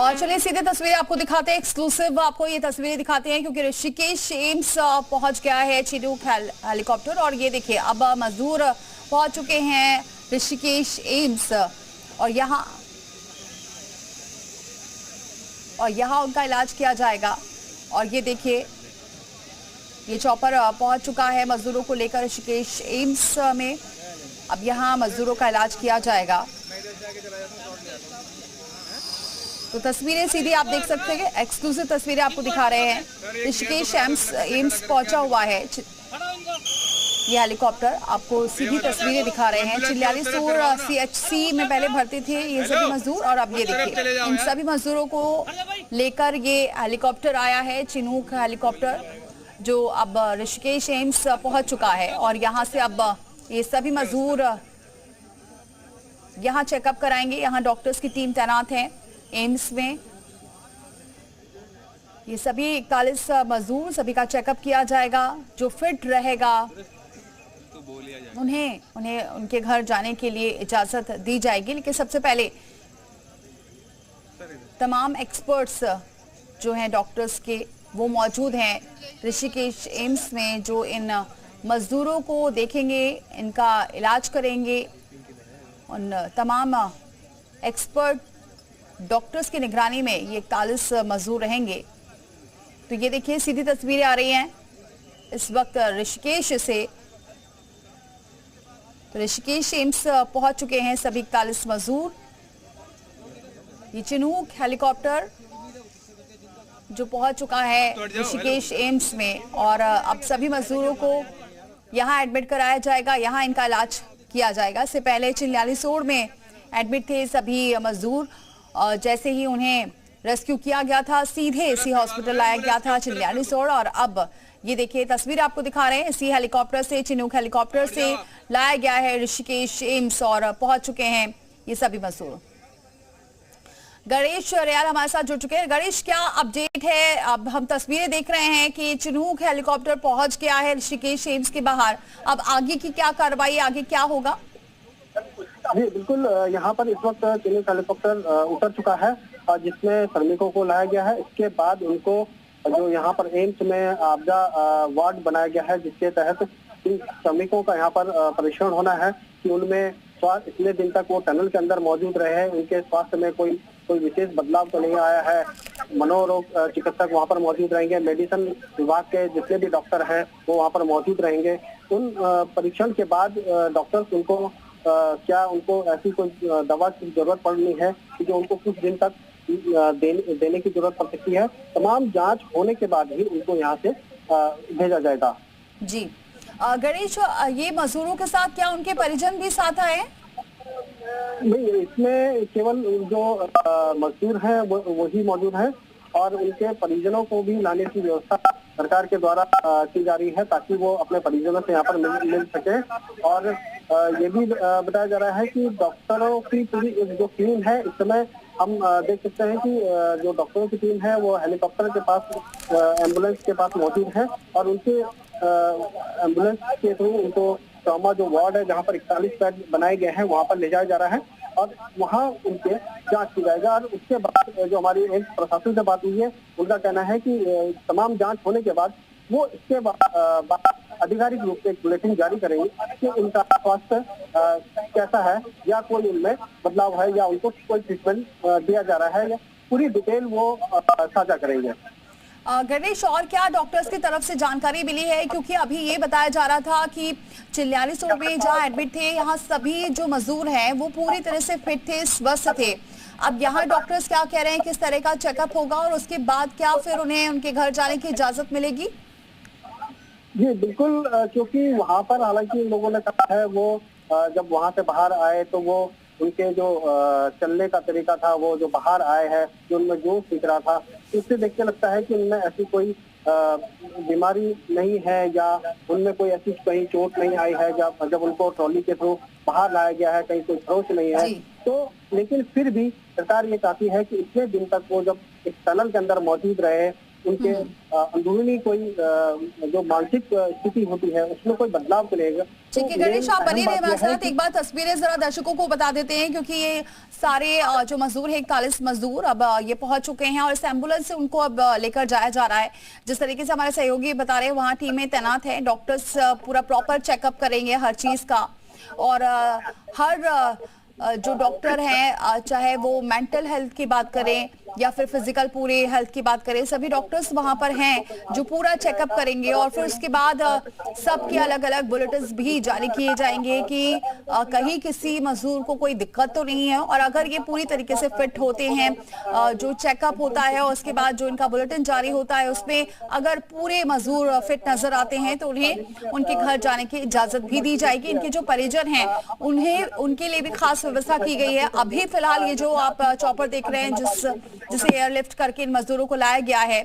और चलिए सीधे तस्वीरें आपको दिखाते हैं, एक्सक्लूसिव आपको ये तस्वीरें दिखाते हैं क्योंकि ऋषिकेश एम्स पहुंच गया है चिनूक हेलीकॉप्टर। और ये देखिए अब मजदूर पहुंच चुके हैं ऋषिकेश एम्स और यहाँ उनका इलाज किया जाएगा। और ये देखिए ये चॉपर पहुंच चुका है मजदूरों को लेकर ऋषिकेश एम्स में। अब यहाँ मजदूरों का इलाज किया जाएगा। तो तस्वीरें सीधी आप देख सकते हैं, एक्सक्लूसिव तस्वीरें आपको दिखा रहे हैं। ऋषिकेश एम्स पहुंचा हुआ है ये हेलीकॉप्टर, आपको सीधी तस्वीरें दिखा रहे हैं। चिल्यालीसोर CHC में पहले भर्ती थे ये सभी मजदूर और अब ये देखिए इन सभी मजदूरों को लेकर ये हेलीकॉप्टर आया है, चिनूक हेलीकॉप्टर, जो अब ऋषिकेश एम्स पहुंच चुका है। और यहाँ से अब ये सभी मजदूर यहाँ चेकअप कराएंगे। यहाँ डॉक्टर्स की टीम तैनात है एम्स में। ये सभी 41 मजदूर, सभी का चेकअप किया जाएगा। जो फिट रहेगा उन्हें उनके घर जाने के लिए इजाजत दी जाएगी। लेकिन सबसे पहले तमाम एक्सपर्ट्स जो हैं डॉक्टर्स के वो मौजूद हैं ऋषिकेश एम्स में, जो इन मजदूरों को देखेंगे, इनका इलाज करेंगे। उन तमाम एक्सपर्ट डॉक्टर्स की निगरानी में ये 41 मजदूर रहेंगे। तो ये देखिए सीधी तस्वीरें आ रही हैं इस वक्त ऋषिकेश से। तो ऋषिकेश एम्स पहुंच चुके हैं सभी 41 मजदूर। ये चिनूक हेलीकॉप्टर जो पहुंच चुका है ऋषिकेश एम्स में और अब सभी मजदूरों को यहाँ एडमिट कराया जाएगा, यहाँ इनका इलाज किया जाएगा। इससे पहले चिल्यालीसोर में एडमिट थे सभी मजदूर। जैसे ही उन्हें रेस्क्यू किया गया था सीधे इसी हॉस्पिटल लाया गया था चिल्यालीसोर। और अब ये देखिए तस्वीर आपको दिखा रहे हैं, इसी हेलीकॉप्टर से, चिनूक हेलीकॉप्टर से लाया गया है ऋषिकेश एम्स और पहुंच चुके हैं ये सभी मजदूर। गणेश रियाल हमारे साथ जुड़ चुके हैं। गणेश, क्या अपडेट है? अब हम तस्वीरें देख रहे हैं कि चिनूक हेलीकॉप्टर पहुंच गया है ऋषिकेश एम्स के बाहर। अब आगे की क्या कार्रवाई, आगे क्या होगा? जी बिल्कुल, यहाँ पर इस वक्त चिनूक हेलीकॉप्टर उतर चुका है जिसमें श्रमिकों को लाया गया है। इसके बाद उनको जो यहाँ पर एम्स में आपदा वार्ड बनाया गया है, जिसके तहत इन श्रमिकों का यहाँ पर परीक्षण होना है कि उनमें स्वास्थ्य इतने दिन तक वो टनल के अंदर मौजूद रहे, उनके स्वास्थ्य में कोई विशेष बदलाव तो नहीं आया है। मनोरोग चिकित्सक वहाँ पर मौजूद रहेंगे, मेडिसिन विभाग के जितने भी डॉक्टर हैं वो वहाँ पर मौजूद रहेंगे। उन परीक्षण के बाद डॉक्टर्स उनको क्या उनको ऐसी कोई दवा की जरूरत पड़नी है कि जो उनको कुछ दिन तक देने की जरूरत पड़ सकती है। तमाम जांच होने के बाद ही उनको यहाँ से भेजा जाएगा। जी गणेश, ये मजदूरों के साथ क्या उनके परिजन भी साथ आए हैं? नहीं, इसमें केवल जो मजदूर हैं वही मौजूद हैं और उनके परिजनों को भी लाने की व्यवस्था सरकार के द्वारा की जा रही है ताकि वो अपने परिजनों से यहाँ पर मिल सके। और ये भी बताया जा रहा है कि डॉक्टरों की पूरी जो टीम है, इस समय हम देख सकते हैं कि जो डॉक्टरों की टीम है वो हेलीकॉप्टर के पास, एम्बुलेंस के पास मौजूद है और उनके एम्बुलेंस के थ्रू उनको ट्रॉमा जो वार्ड है जहाँ पर 41 बेड बनाए गए हैं वहाँ पर ले जाया जा रहा है और वहाँ उनके जांच की जाएगा। और उसके बाद जो हमारी एम्स प्रशासन से बात हुई है, उनका कहना है कि तमाम जांच होने के बाद वो इसके बाद आधिकारिक रूप से एक बुलेटिन जारी करेंगे कि उनका स्वास्थ्य कैसा है या कोई उनमें बदलाव है या उनको कोई ट्रीटमेंट दिया जा रहा है, या पूरी डिटेल वो साझा करेंगे। गणेश, और क्या डॉक्टर्स की तरफ से जानकारी मिली है? क्योंकि अभी ये बताया जा रहा था कि चिल्यालीसोर में जहाँ एडमिट थे यहाँ सभी जो मजदूर हैं वो पूरी तरह से फिट थे, स्वस्थ थे। अब यहाँ डॉक्टर्स क्या कह रहे हैं, किस तरह का चेकअप होगा और उसके बाद क्या फिर उन्हें उनके घर जाने की इजाजत मिलेगी? जी बिल्कुल, क्योंकि वहाँ पर हालांकि लोगों ने कहा है वो जब वहाँ से बाहर आए तो वो उनके जो चलने का तरीका था, वो जो बाहर आए हैं, जो उनमें जोश दिख रहा था, उससे देख के लगता है कि उनमें ऐसी कोई बीमारी नहीं है या उनमें कोई ऐसी कहीं चोट नहीं आई है। जब उनको ट्रॉली के थ्रू बाहर लाया गया है, कहीं कोई खरोच नहीं है तो, लेकिन फिर भी सरकार ये चाहती है कि इतने दिन तक वो जब इस टनल के अंदर मौजूद रहे, उनके अंदरूनी कोई जो मानसिक स्थिति होती है उसमें कोई बदलाव करेगा। ठीक है गणेश, आप बने रहे हमारे साथ। एक बार तस्वीरें जरा दर्शकों को बता देते हैं, क्योंकि ये सारे जो मजदूर है 41 मजदूर अब ये पहुंच चुके हैं और इस एम्बुलेंस से उनको अब लेकर जाया जा रहा है। जिस तरीके से हमारे सहयोगी बता रहे हैं, वहाँ टीमें तैनात है, डॉक्टर्स पूरा प्रॉपर चेकअप करेंगे हर चीज का। और हर जो डॉक्टर हैं, चाहे वो मेंटल हेल्थ की बात करें या फिर फिजिकल पूरे हेल्थ की बात करें, सभी डॉक्टर्स वहां पर हैं जो पूरा चेकअप करेंगे। और फिर उसके बाद सबके अलग अलग बुलेटिन्स भी जारी किए जाएंगे कि कहीं किसी मजदूर को कोई दिक्कत तो नहीं है। और अगर ये पूरी तरीके से फिट होते हैं, जो चेकअप होता है और उसके बाद जो इनका बुलेटिन जारी होता है उसमें अगर पूरे मजदूर फिट नजर आते हैं तो उन्हें उनके घर जाने की इजाजत भी दी जाएगी। इनके जो परिजन हैं उन्हें उनके लिए भी खास व्यवस्था की गई है। अभी फिलहाल ये जो आप चॉपर देख रहे हैं जिसे एयरलिफ्ट करके इन मजदूरों को लाया गया है,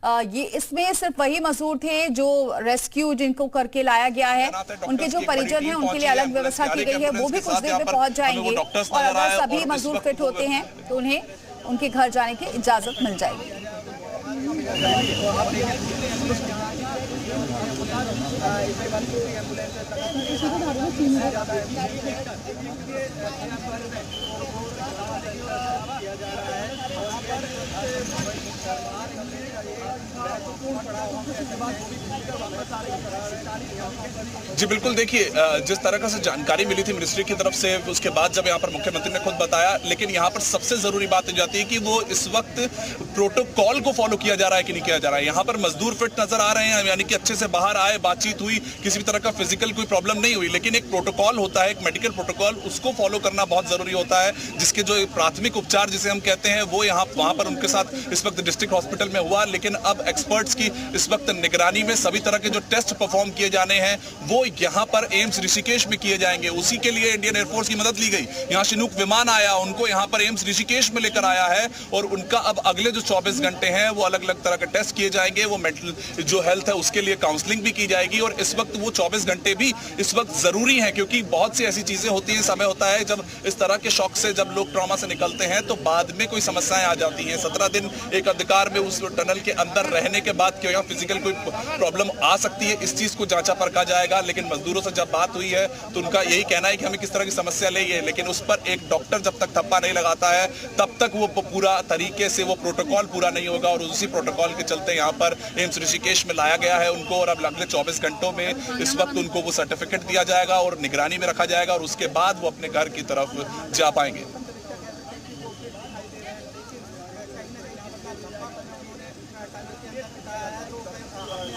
ये इसमें सिर्फ वही मजदूर थे जो रेस्क्यू जिनको करके लाया गया है। उनके जो परिजन हैं उनके लिए अलग व्यवस्था की गई है, वो भी कुछ देर में पहुंच जाएंगे। और अगर सभी मजदूर फिट होते हैं तो उन्हें उनके घर जाने की इजाजत मिल जाएगी। जी बिल्कुल, देखिए जिस तरह से जानकारी मिली थी मिनिस्ट्री की तरफ से, उसके बाद जब यहाँ पर मुख्यमंत्री ने खुद बताया, लेकिन यहाँ पर सबसे जरूरी बात हो जाती है कि वो इस वक्त प्रोटोकॉल को फॉलो किया जा रहा है कि नहीं किया जा रहा है। यहाँ पर मजदूर फिट नजर आ रहे हैं, यानी कि अच्छे से बाहर आए, बातचीत हुई, किसी भी तरह का फिजिकल कोई प्रॉब्लम नहीं हुई। लेकिन एक प्रोटोकॉल होता है, एक मेडिकल प्रोटोकॉल, उसको फॉलो करना बहुत जरूरी होता है, जिसके जो प्राथमिक उपचार जिसे हम कहते हैं वो वहां पर उनके साथ इस वक्त डिस्ट्रिक्ट हॉस्पिटल में हुआ। लेकिन अब एक्सपर्ट्स की इस वक्त निगरानी में सभी तरह के जो टेस्ट परफॉर्म किए जाने हैं वो यहाँ पर एम्स ऋषिकेश में किए जाएंगे। उसी के लिए इंडियन एयरफोर्स की मदद ली गई। यहाँ चिनूक विमान आया, उनको यहाँ पर एम्स ऋषिकेश में लेकर आया है और उनका अब अगले जो 24 घंटे हैं वो अलग अलग तरह के टेस्ट किए जाएंगे। वो मेंटल जो हेल्थ है उसके लिए काउंसलिंग भी की जाएगी। और इस वक्त वो 24 घंटे भी इस वक्त जरूरी है, क्योंकि बहुत सी ऐसी चीजें होती हैं, समय होता है जब इस तरह के शॉक से जब लोग ट्रॉमा से निकलते हैं तो बाद में कोई समस्याएं आ जाती हैं। 17 दिन एक अधिकार में उस टनल के अंदर रहने के बाद क्यों यहाँ फिजिकल कोई प्रॉब्लम आ सकती है, इस चीज को जांचा परखा जाएगा। लेकिन मजदूरों से जब बात हुई है तो उनका यही कहना है कि हमें किस तरह की समस्या नहीं है, लेकिन उस पर एक डॉक्टर जब तक थप्पा नहीं लगाता है तब तक वो पूरा तरीके से वो प्रोटोकॉल पूरा नहीं होगा। और उसी प्रोटोकॉल के चलते यहाँ पर एम्स ऋषिकेश में लाया गया है उनको। और अब अगले 24 घंटों में इस वक्त उनको वो सर्टिफिकेट दिया जाएगा और निगरानी में रखा जाएगा और उसके बाद वो अपने घर की तरफ जा पाएंगे।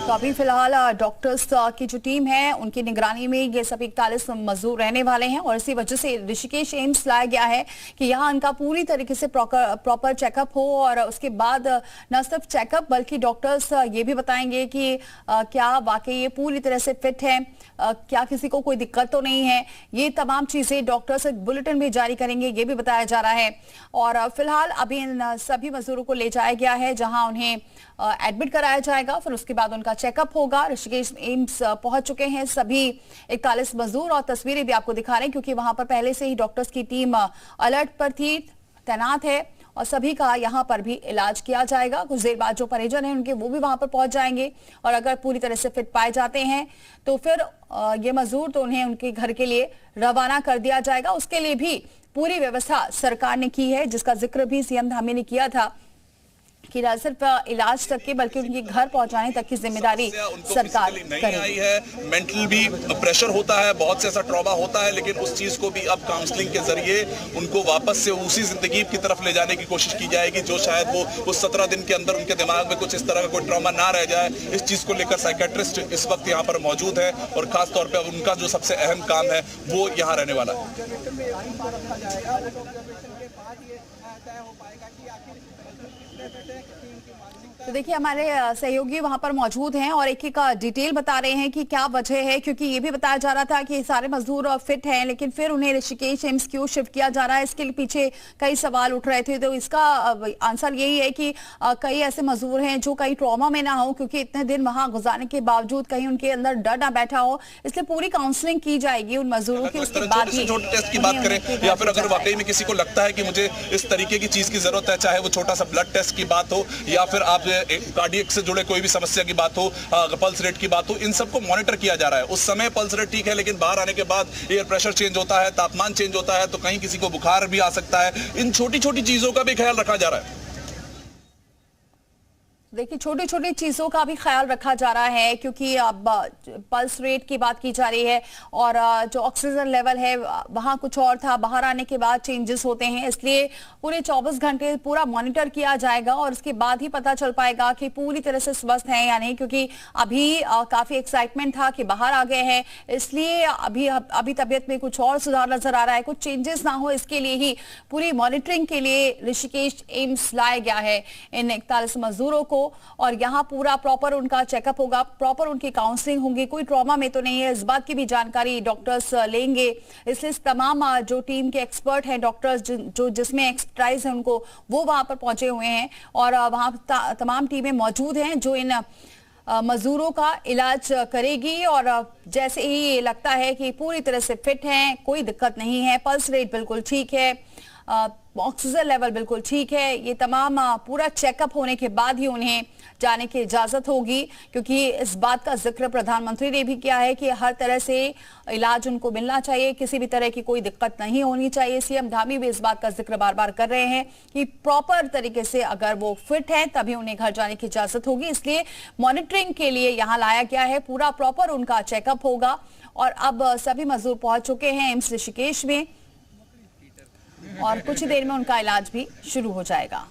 तो अभी फिलहाल डॉक्टर्स की जो टीम है उनकी निगरानी में ये सभी 41 मजदूर रहने वाले हैं। और इसी वजह से ऋषिकेश एम्स लाया गया है कि यहाँ उनका पूरी तरीके से प्रॉपर चेकअप हो। और उसके बाद न सिर्फ चेकअप बल्कि डॉक्टर्स ये भी बताएंगे कि क्या वाकई ये पूरी तरह से फिट है, क्या किसी को कोई दिक्कत तो नहीं है। ये तमाम चीजें डॉक्टर्स बुलेटिन भी जारी करेंगे, ये भी बताया जा रहा है। और फिलहाल अभी इन सभी मजदूरों को ले जाया गया है जहां उन्हें एडमिट कराया जाएगा, फिर उसके बाद उनका चेकअप होगा। ऋषिकेश एम्स पहुंच चुके हैं सभी 41 मजदूर और तस्वीरें भी आपको दिखा रहे हैं, क्योंकि वहां पर पहले से ही डॉक्टर्स की टीम अलर्ट पर थी, तैनात है और सभी का यहाँ पर भी इलाज किया जाएगा। कुछ देर बाद जो परिजन है उनके वो भी वहां पर पहुंच जाएंगे और अगर पूरी तरह से फिट पाए जाते हैं तो फिर ये मजदूर तो उन्हें उनके घर के लिए रवाना कर दिया जाएगा। उसके लिए भी पूरी व्यवस्था सरकार ने की है, जिसका जिक्र भी सीएम धामी ने किया था कि न सिर्फ इलाज तक के बल्कि उनके घर पहुंचाने तक की जिम्मेदारी सरकार करेगी। है मेंटल भी प्रेशर होता है, बहुत से ऐसा ट्रॉमा होता है, लेकिन उस चीज को भी अब काउंसलिंग के जरिए उनको वापस से उसी जिंदगी की तरफ ले जाने की कोशिश की जाएगी, जो शायद वो उस 17 दिन के अंदर उनके दिमाग में कुछ इस तरह का कोई ट्रॉमा ना रह जाए। इस चीज को लेकर साइकेट्रिस्ट इस वक्त यहाँ पर मौजूद है और खास तौर पर उनका जो सबसे अहम काम है वो यहाँ रहने वाला है। तो देखिए हमारे सहयोगी वहां पर मौजूद हैं और एक एक डिटेल बता रहे हैं कि क्या वजह है, क्योंकि ये भी बताया जा रहा था कि सारे मजदूर फिट हैं लेकिन फिर उन्हें ऋषिकेश एम्स क्यों शिफ्ट किया जा रहा है, इसके पीछे कई सवाल उठ रहे थे। तो इसका आंसर यही है कि कई ऐसे मजदूर हैं जो कहीं ट्रॉमा में ना हो, क्योंकि इतने दिन वहां गुजारने के बावजूद कहीं उनके अंदर डर ना बैठा हो, इसलिए पूरी काउंसलिंग की जाएगी उन मजदूरों की। उसके बाद टेस्ट की बात करें या फिर अगर वाकई में किसी को लगता है कि मुझे इस तरीके की चीज की जरूरत है, चाहे वो छोटा सा ब्लड टेस्ट की बात हो या फिर आप कार्डियक से जुड़े कोई भी समस्या की बात हो, पल्स रेट की बात हो, इन सबको मॉनिटर किया जा रहा है। उस समय पल्स रेट ठीक है, लेकिन बाहर आने के बाद एयर प्रेशर चेंज होता है, तापमान चेंज होता है, तो कहीं किसी को बुखार भी आ सकता है। इन छोटी छोटी चीजों का भी ख्याल रखा जा रहा है। देखिए, छोटी छोटी चीजों का भी ख्याल रखा जा रहा है, क्योंकि अब पल्स रेट की बात की जा रही है और जो ऑक्सीजन लेवल है वहां कुछ और था, बाहर आने के बाद चेंजेस होते हैं, इसलिए पूरे 24 घंटे पूरा मॉनिटर किया जाएगा और उसके बाद ही पता चल पाएगा कि पूरी तरह से स्वस्थ हैं या नहीं। क्योंकि अभी काफी एक्साइटमेंट था कि बाहर आ गए हैं, इसलिए अभी तबीयत में कुछ और सुधार नजर आ रहा है, कुछ चेंजेस ना हो इसके लिए ही पूरी मॉनिटरिंग के लिए ऋषिकेश एम्स लाया गया है इन 41 मजदूरों को। और यहाँ पूरा प्रॉपर उनका चेकअप होगा, प्रॉपर उनकी काउंसलिंग होगी, कोई ट्रॉमा में तो नहीं है, इस बात की भी जानकारी डॉक्टर्स लेंगे। इसलिए तमाम जो टीम के एक्सपर्ट हैं, डॉक्टर्स जो जिसमें एक्सपर्टाइज है उनको, वो वहां पर पहुंचे हुए हैं और वहां तमाम टीमें मौजूद हैं जो इन मजदूरों का इलाज करेगी। और जैसे ही ये लगता है कि पूरी तरह से फिट हैं, कोई दिक्कत नहीं है, पल्स रेट बिल्कुल ठीक है, ऑक्सीजन लेवल बिल्कुल ठीक है, ये तमाम पूरा चेकअप होने के बाद ही उन्हें जाने की इजाजत होगी। क्योंकि इस बात का जिक्र प्रधानमंत्री ने भी किया है कि हर तरह से इलाज उनको मिलना चाहिए, किसी भी तरह की कोई दिक्कत नहीं होनी चाहिए। सीएम धामी भी इस बात का जिक्र बार बार कर रहे हैं कि प्रॉपर तरीके से अगर वो फिट है तभी उन्हें घर जाने की इजाजत होगी। इसलिए मॉनिटरिंग के लिए यहाँ लाया गया है, पूरा प्रॉपर उनका चेकअप होगा। और अब सभी मजदूर पहुंच चुके हैं एम्स ऋषिकेश में और कुछ ही देर में उनका इलाज भी शुरू हो जाएगा।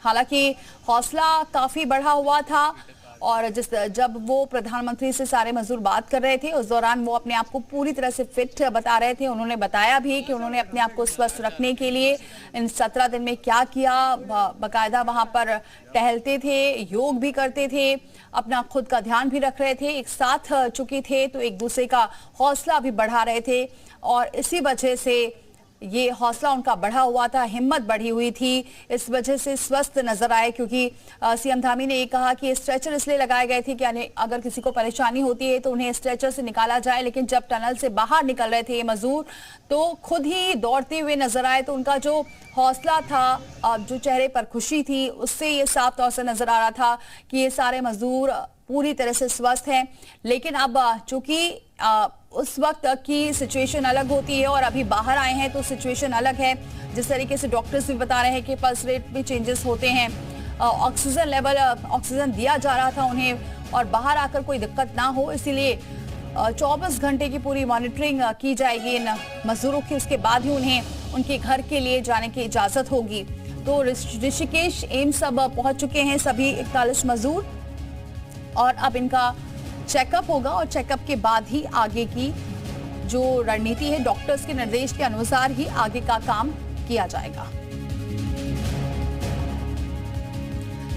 हालांकि हौसला काफी बढ़ा हुआ था और जब वो प्रधानमंत्री से सारे मजदूर बात कर रहे थे उस दौरान वो अपने आप को पूरी तरह से फिट बता रहे थे। उन्होंने बताया भी कि उन्होंने अपने आप को स्वस्थ रखने के लिए इन 17 दिन में क्या किया, बाकायदा वहां पर टहलते थे, योग भी करते थे, अपना खुद का ध्यान भी रख रहे थे, एक साथ चुके थे तो एक दूसरे का हौसला भी बढ़ा रहे थे। और इसी वजह से ये हौसला उनका बढ़ा हुआ था, हिम्मत बढ़ी हुई थी, इस वजह से स्वस्थ नजर आए। क्योंकि सीएम धामी ने ये कहा कि स्ट्रेचर इसलिए लगाए गए थे कि अगर किसी को परेशानी होती है तो उन्हें स्ट्रेचर से निकाला जाए। लेकिन जब टनल से बाहर निकल रहे थे ये मजदूर तो खुद ही दौड़ते हुए नजर आए, तो उनका जो हौसला था, जो चेहरे पर खुशी थी, उससे ये साफ तौर से नजर आ रहा था कि ये सारे मजदूर पूरी तरह से स्वस्थ हैं। लेकिन अब चूंकि उस वक्त की सिचुएशन अलग होती है और अभी बाहर आए हैं तो सिचुएशन अलग है। जिस तरीके से डॉक्टर्स भी बता रहे हैं कि पल्स रेट में चेंजेस होते हैं, ऑक्सीजन लेवल, ऑक्सीजन दिया जा रहा था उन्हें और बाहर आकर कोई दिक्कत ना हो, इसीलिए 24 घंटे की पूरी मॉनिटरिंग की जाएगी इन मजदूरों की। उसके बाद ही उन्हें उनके घर के लिए जाने की इजाजत होगी। तो ऋषिकेश एम्स अब पहुंच चुके हैं सभी 41 मजदूर और अब इनका चेकअप होगा और चेकअप के बाद ही आगे की जो रणनीति है, डॉक्टर्स के निर्देश के अनुसार ही आगे का काम किया जाएगा।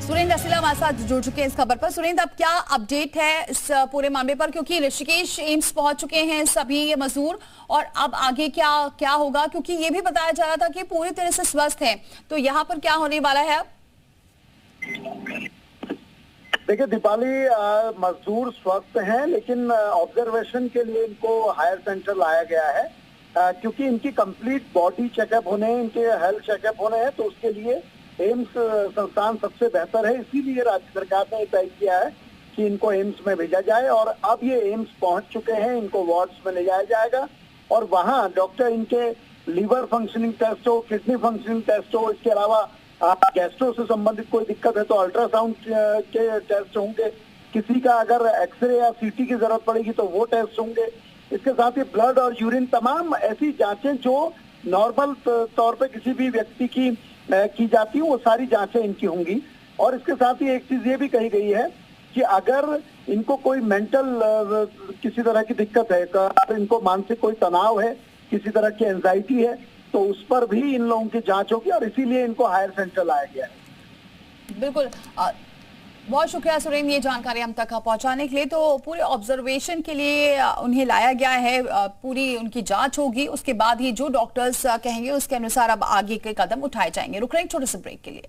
सुरेंद्र असीला हमारे साथ जुड़ चुके हैं इस खबर पर। सुरेंद्र, अब क्या अपडेट है इस पूरे मामले पर, क्योंकि ऋषिकेश एम्स पहुंच चुके हैं सभी ये मजदूर और अब आगे क्या होगा, क्योंकि ये भी बताया जा रहा था कि पूरी तरह से स्वस्थ हैं, तो यहाँ पर क्या होने वाला है अब? देखिए दीपाली, मजदूर स्वस्थ हैं लेकिन ऑब्जर्वेशन के लिए इनको हायर सेंटर लाया गया है क्योंकि इनकी कंप्लीट बॉडी चेकअप होने हैं, इनके हेल्थ चेकअप होने हैं, तो उसके लिए एम्स संस्थान सबसे बेहतर है। इसीलिए राज्य सरकार ने तय किया है कि इनको एम्स में भेजा जाए और अब ये एम्स पहुंच चुके हैं, इनको वार्ड्स में ले जाया जाएगा और वहाँ डॉक्टर इनके लीवर फंक्शनिंग टेस्ट हो, किडनी फंक्शनिंग टेस्ट हो, इसके अलावा गैस्ट्रो से संबंधित कोई दिक्कत है तो अल्ट्रासाउंड के टेस्ट होंगे, किसी का अगर एक्सरे या सीटी की जरूरत पड़ेगी तो वो टेस्ट होंगे। इसके साथ ही ब्लड और यूरिन, तमाम ऐसी जांचें जो नॉर्मल तौर पे किसी भी व्यक्ति की जाती है, वो सारी जांचें इनकी होंगी। और इसके साथ ही एक चीज ये भी कही गई है कि अगर इनको कोई मेंटल किसी तरह की दिक्कत है, इनको मानसिक कोई तनाव है, किसी तरह की एंजाइटी है, तो उस पर भी इन लोगों की जांच होगी और इसीलिए इनको हायर सेंटर लाया गया है। बिल्कुल, बहुत शुक्रिया सुरेंद्र ये जानकारी हम तक पहुंचाने के लिए। तो पूरे ऑब्जर्वेशन के लिए उन्हें लाया गया है, पूरी उनकी जांच होगी, उसके बाद ही जो डॉक्टर्स कहेंगे उसके अनुसार अब आगे के कदम उठाए जाएंगे। रुक रहे हैं छोटे से ब्रेक के लिए।